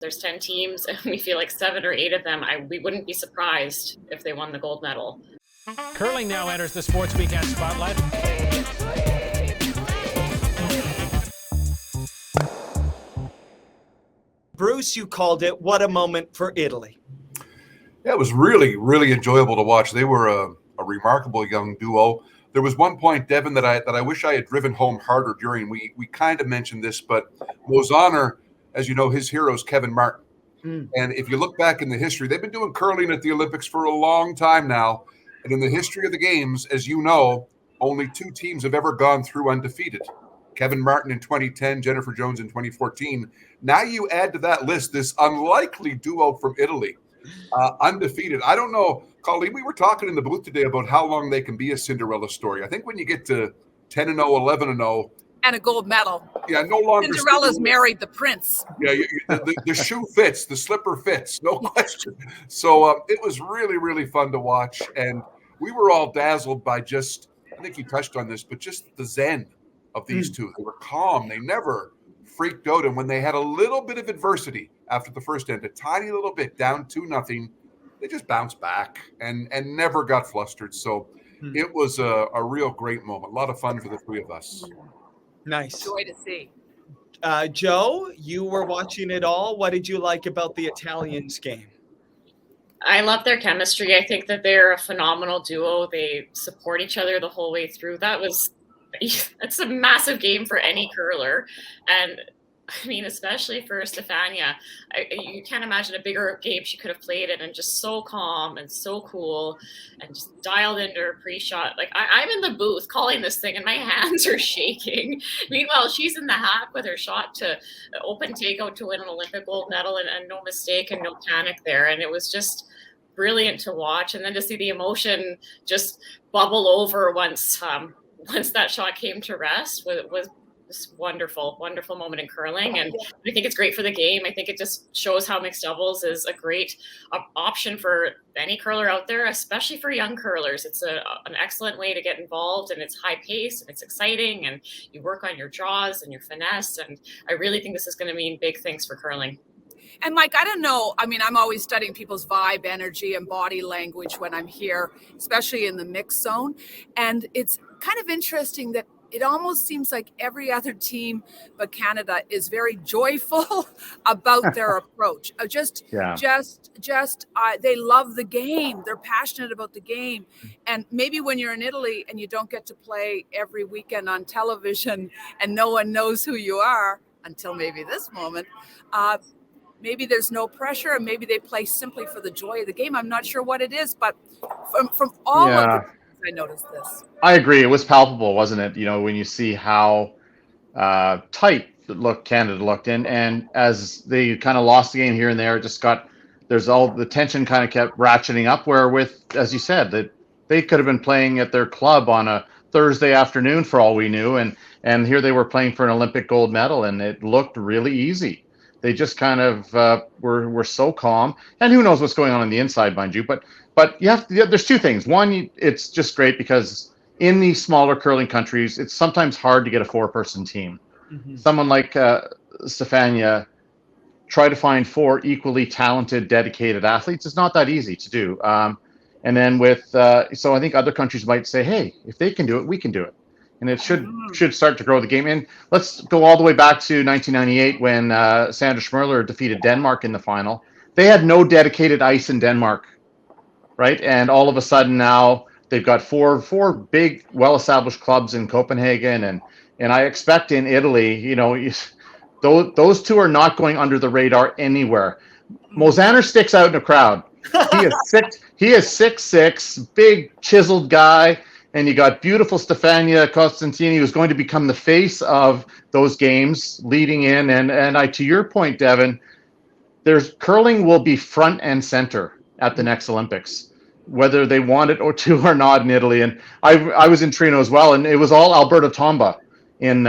there's 10 teams and we feel like 7 or 8 of them, we wouldn't be surprised if they won the gold medal. Curling now enters the Sports Weekend spotlight. Bruce, you called it. What a moment for Italy. Yeah, it was really, really enjoyable to watch. They were a remarkable young duo. There was one point, Devin, that I wish I had driven home harder during. We kind of mentioned this, but Lozana, as you know, his hero is Kevin Martin. And if you look back in the history, they've been doing curling at the Olympics for a long time now. And in the history of the games, as you know, only 2 teams have ever gone through undefeated. Kevin Martin in 2010, Jennifer Jones in 2014. Now you add to that list this unlikely duo from Italy, undefeated. I don't know, Colleen, we were talking in the booth today about how long they can be a Cinderella story. I think when you get to 10-0, 11-0. And a gold medal. Yeah, no longer. Cinderella's married the prince. Yeah, the shoe fits, the slipper fits, no question. So it was really, really fun to watch. And we were all dazzled by just, I think you touched on this, but just the zen of these two. They were calm. They never freaked out. And when they had a little bit of adversity after the first end, a tiny little bit, down 2-0, they just bounced back and never got flustered. So it was a real great moment. A lot of fun for the 3 of us. Nice. Joy to see. Joe, you were watching it all. What did you like about the Italians game? I love their chemistry. I think that they're a phenomenal duo. They support each other the whole way through. It's a massive game for any curler. And I mean, especially for Stefania, you can't imagine a bigger game she could have played in, and just so calm and so cool and just dialed into her pre-shot. Like I'm in the booth calling this thing and my hands are shaking. Meanwhile, she's in the hack with her shot to open takeout to win an Olympic gold medal, and no mistake and no panic there. And it was just brilliant to watch. And then to see the emotion just bubble over once that shot came to rest was this wonderful moment in curling. And I think it's great for the game. I think it just shows how mixed doubles is a great option for any curler out there, especially for young curlers. It's an excellent way to get involved, and it's high pace and it's exciting, and you work on your draws and your finesse. And I really think this is going to mean big things for curling. And Mike, I don't know. I mean, I'm always studying people's vibe, energy, and body language when I'm here, especially in the mixed zone. And it's kind of interesting that it almost seems like every other team but Canada is very joyful about their approach. They love the game. They're passionate about the game. And maybe when you're in Italy and you don't get to play every weekend on television and no one knows who you are until maybe this moment, maybe there's no pressure, and maybe they play simply for the joy of the game. I'm not sure what it is, but from all of the I noticed this. I agree. It was palpable, wasn't it? You know, when you see how tight Canada looked in, and as they kind of lost the game here and there, there's all the tension kind of kept ratcheting up. Where with, as you said, that they could have been playing at their club on a Thursday afternoon for all we knew, and here they were playing for an Olympic gold medal, and it looked really easy. They just kind of were so calm, and who knows what's going on the inside, mind you. But there's 2 things. One, it's just great because in these smaller curling countries, it's sometimes hard to get a 4-person team. Mm-hmm. Someone like Stefania, try to find 4 equally talented, dedicated athletes. It's not that easy to do. And then so I think other countries might say, hey, if they can do it, we can do it. And it should start to grow the game. And let's go all the way back to 1998 when Sandra Schmirler defeated Denmark in the final. They had no dedicated ice in Denmark, right? And all of a sudden now they've got four big, well-established clubs in Copenhagen. And I expect in Italy, you know, those 2 are not going under the radar anywhere. Mozaner sticks out in a crowd. He is 6'6", big, chiseled guy. And you got beautiful Stefania Costantini, who's going to become the face of those games leading in. And to your point, Devin, curling will be front and center at the next Olympics, whether they want it or not in Italy. And I was in Torino as well, and it was all Alberto Tomba in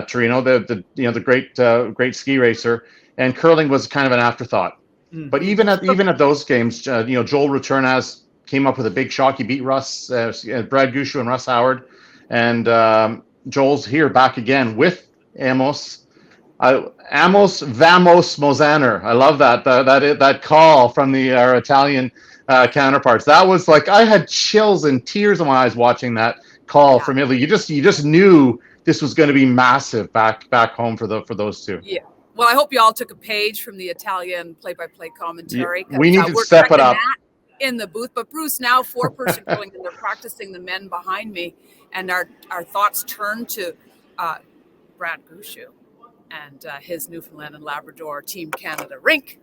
Torino, the great ski racer, and curling was kind of an afterthought. But even at those games, Joel Returnaz came up with a big shock. He beat Russ, Brad Gushue and Russ Howard. And Joel's here back again with Amos. Amos, vamos, Mozaner. I love that call from our Italian counterparts. That was like, I had chills and tears in my eyes watching that call from Italy. You just knew this was going to be massive back home for those two. Yeah. Well, I hope you all took a page from the Italian play-by-play commentary. We need to step it up in the booth. But Bruce, now 4-person curling, and they're practicing the men behind me, and our thoughts turn to Brad Gushue and his Newfoundland and Labrador Team Canada rink.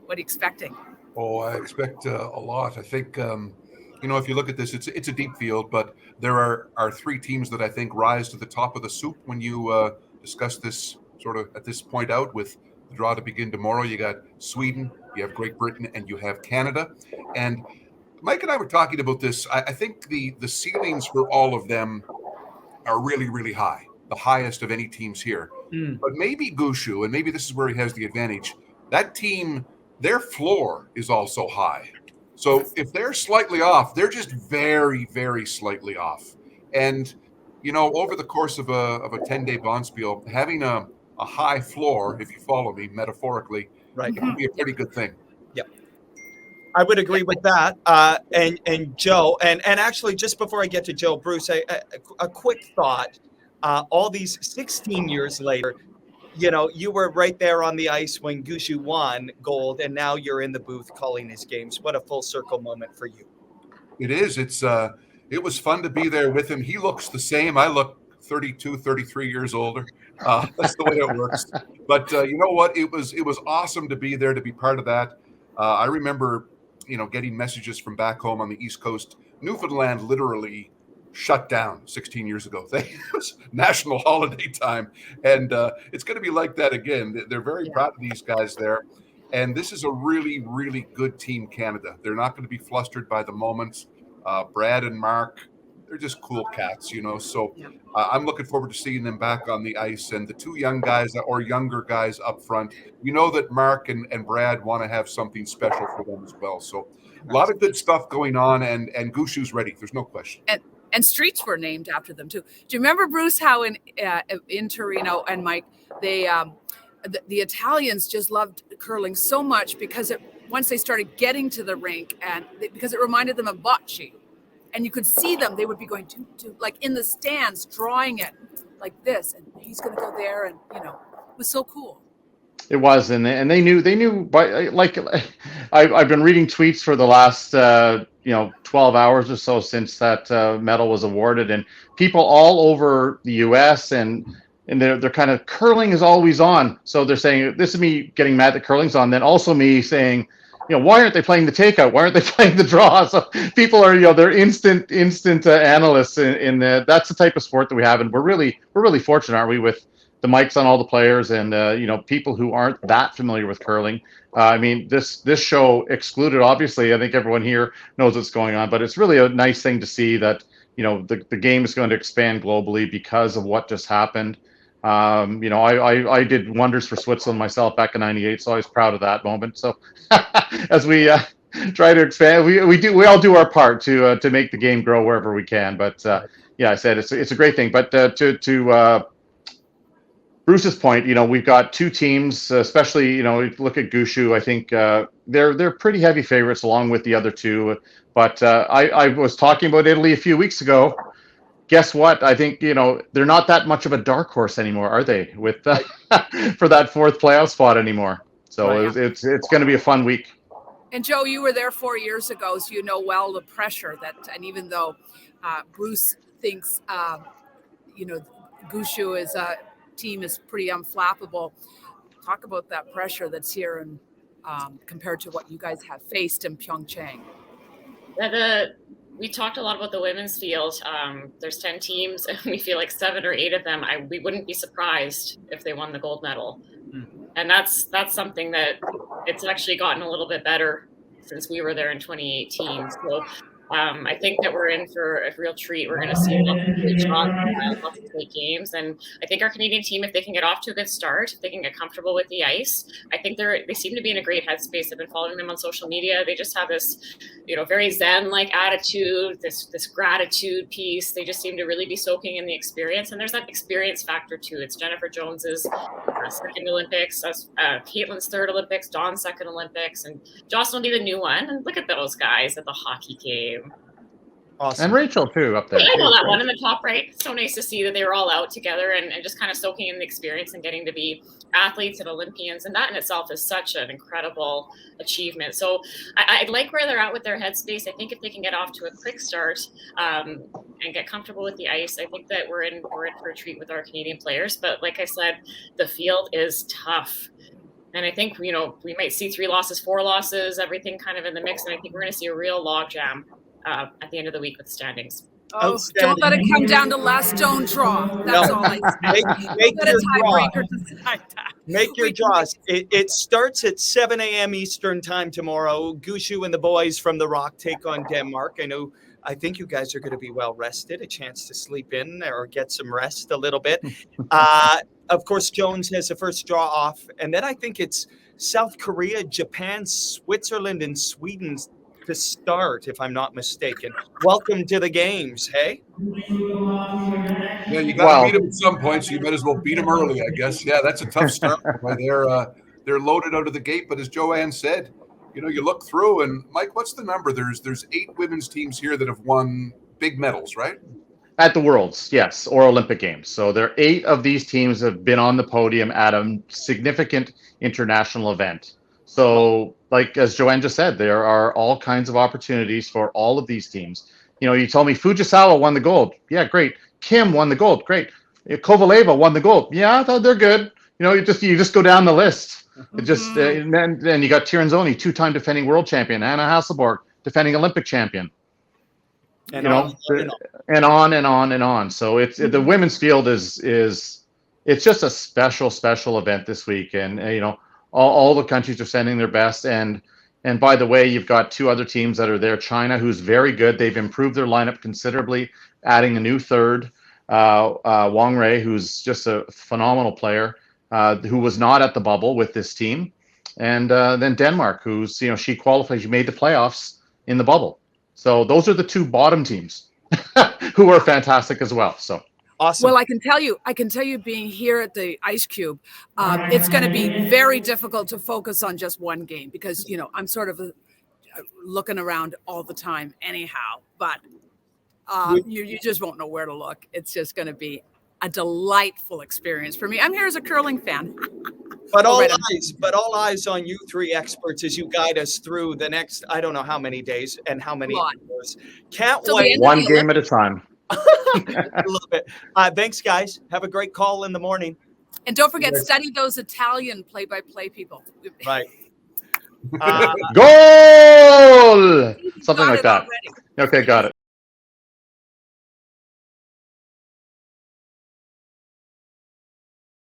What are you expecting? Oh, I expect a lot. I think, if you look at this, it's a deep field, but there are three teams that I think rise to the top of the soup when you discuss this sort of at this point out with the draw to begin tomorrow. You got Sweden, you have Great Britain, and you have Canada. And Mike and I were talking about this. I think the ceilings for all of them are really, really high, the highest of any teams here. But maybe Gushue, and maybe this is where he has the advantage, that team, their floor is also high. So if they're slightly off, they're just very, very slightly off. And, over the course of a 10-day bonspiel, having a high floor, if you follow me metaphorically, right, it can be a pretty good thing. Yep. I would agree with that. And Joe, and actually, just before I get to Joe, Bruce, a quick thought. All these 16 years later, you were right there on the ice when Gushue won gold, and now you're in the booth calling his games. What a full circle moment for you. It is. It was fun to be there with him. He looks the same. I look 32, 33 years older. That's the way it works. But you know what? It was awesome to be there, to be part of that. I remember, getting messages from back home on the East Coast. Newfoundland literally shut down 16 years ago. It was national holiday time. And it's going to be like that again. They're very proud of these guys there. And this is a really, really good Team Canada. They're not going to be flustered by the moments. Brad and Mark, they're just cool cats, So I'm looking forward to seeing them back on the ice. And the two young guys or younger guys up front, that Mark and Brad want to have something special for them as well. So a lot of good stuff going on, and Gushue's ready. There's no question. And streets were named after them too. Do you remember, Bruce, how in Torino and Mike, they the Italians just loved curling so much because once they started getting to the rink, because it reminded them of bocce, and you could see them, they would be going to like in the stands, drawing it like this, and he's going to go there, and it was so cool. It was, and they knew. But like, I've been reading tweets for the last 12 hours or so since that medal was awarded, and people all over the U.S. and they're kind of, curling is always on. So they're saying, this is me getting mad that curling's on, then also me saying, why aren't they playing the takeout? Why aren't they playing the draw? So people are, they're instant analysts in the. That's the type of sport that we have, and we're really fortunate, aren't we, with the mics on all the players and people who aren't that familiar with curling. I mean, this show excluded, obviously. I think everyone here knows what's going on, but it's really a nice thing to see that the game is going to expand globally because of what just happened. I did wonders for Switzerland myself back in '98, so I was proud of that moment. So as we try to expand, we all do our part to make the game grow wherever we can. But I said it's a great thing. But to Bruce's point, we've got two teams, especially, look at Gushue. I think they're pretty heavy favorites along with the other two. But I was talking about Italy a few weeks ago. Guess what? I think, they're not that much of a dark horse anymore, are they? With for that fourth playoff spot anymore. So it's going to be a fun week. And Joe, you were there 4 years ago, so you know well the pressure and even though Bruce thinks, Gushue is team is pretty unflappable. Talk about that pressure that's here and compared to what you guys have faced in Pyeongchang. We talked a lot about the women's field. There's 10 teams, and we feel like 7 or 8 of them, we wouldn't be surprised if they won the gold medal. And that's something that it's actually gotten a little bit better since we were there in 2018. So I think that we're in for a real treat. We're going to see lots of great games. And I think our Canadian team, if they can get off to a good start, if they can get comfortable with the ice, I think they seem to be in a great headspace. I've been following them on social media. They just have this, very zen-like attitude, this gratitude piece. They just seem to really be soaking in the experience. And there's that experience factor too. It's Jennifer Jones's second Olympics, Caitlin's third Olympics, Dawn's second Olympics, and Jocelyn will be the new one. And look at those guys at the hockey game. Awesome. And Rachel too up there. Yeah, I know that one in the top right. It's so nice to see that they were all out together and just kind of soaking in the experience and getting to be athletes and Olympians. And that in itself is such an incredible achievement. So I like where they're at with their headspace. I think if they can get off to a quick start and get comfortable with the ice, I think that we're in for a treat with our Canadian players. But like I said, the field is tough. And I think, we might see 3 losses, 4 losses, everything kind of in the mix. And I think we're going to see a real logjam at the end of the week with standings. Oh, don't let it come down to last stone draw. That's all I say. Make Let a your draw. tiebreaker decide that. Make your draws. It starts at 7 a.m. Eastern time tomorrow. Gushue and the boys from the Rock take on Denmark. I think you guys are going to be well rested, a chance to sleep in or get some rest a little bit. Of course, Jones has the first draw off. And then I think it's South Korea, Japan, Switzerland, and Sweden to start, if I'm not mistaken. Welcome to the games, hey? Yeah, you got to beat them at some point, so you might as well beat them early, I guess. Yeah, that's a tough start. They're loaded out of the gate, but as Joanne said, you look through, and Mike, what's the number? There's 8 women's teams here that have won big medals, right? At the Worlds, yes, or Olympic Games. So there are 8 of these teams have been on the podium at a significant international event. So, like as Joanne just said, there are all kinds of opportunities for all of these teams. You told me Fujisawa won the gold. Yeah, great. Kim won the gold. Great. Kovaleva won the gold. Yeah, they're good. You just go down the list. It just and then you got Tiranzoni, 2-time defending world champion, Anna Hasselborg, defending Olympic champion. And on and on and on and on. So the women's field is it's just a special event this week, and all the countries are sending their best. And by the way, you've got 2 other teams that are there. China, who's very good. They've improved their lineup considerably, adding a new third, Wang Rei, who's just a phenomenal player, who was not at the bubble with this team. And then Denmark, who's, she qualified, she made the playoffs in the bubble. So those are the 2 bottom teams who are fantastic as well. So. Awesome. Well, I can tell you being here at the Ice Cube, it's going to be very difficult to focus on just one game because, I'm sort of looking around all the time anyhow, but you just won't know where to look. It's just going to be a delightful experience for me. I'm here as a curling fan. But all eyes on you 3 experts as you guide us through the next, I don't know how many days and how many hours. Can't wait. One game at a time. A little bit. Thanks, guys. Have a great call in the morning. And don't forget, study those Italian play-by-play people. Right. Goal! Something like that. Already. Okay, got it.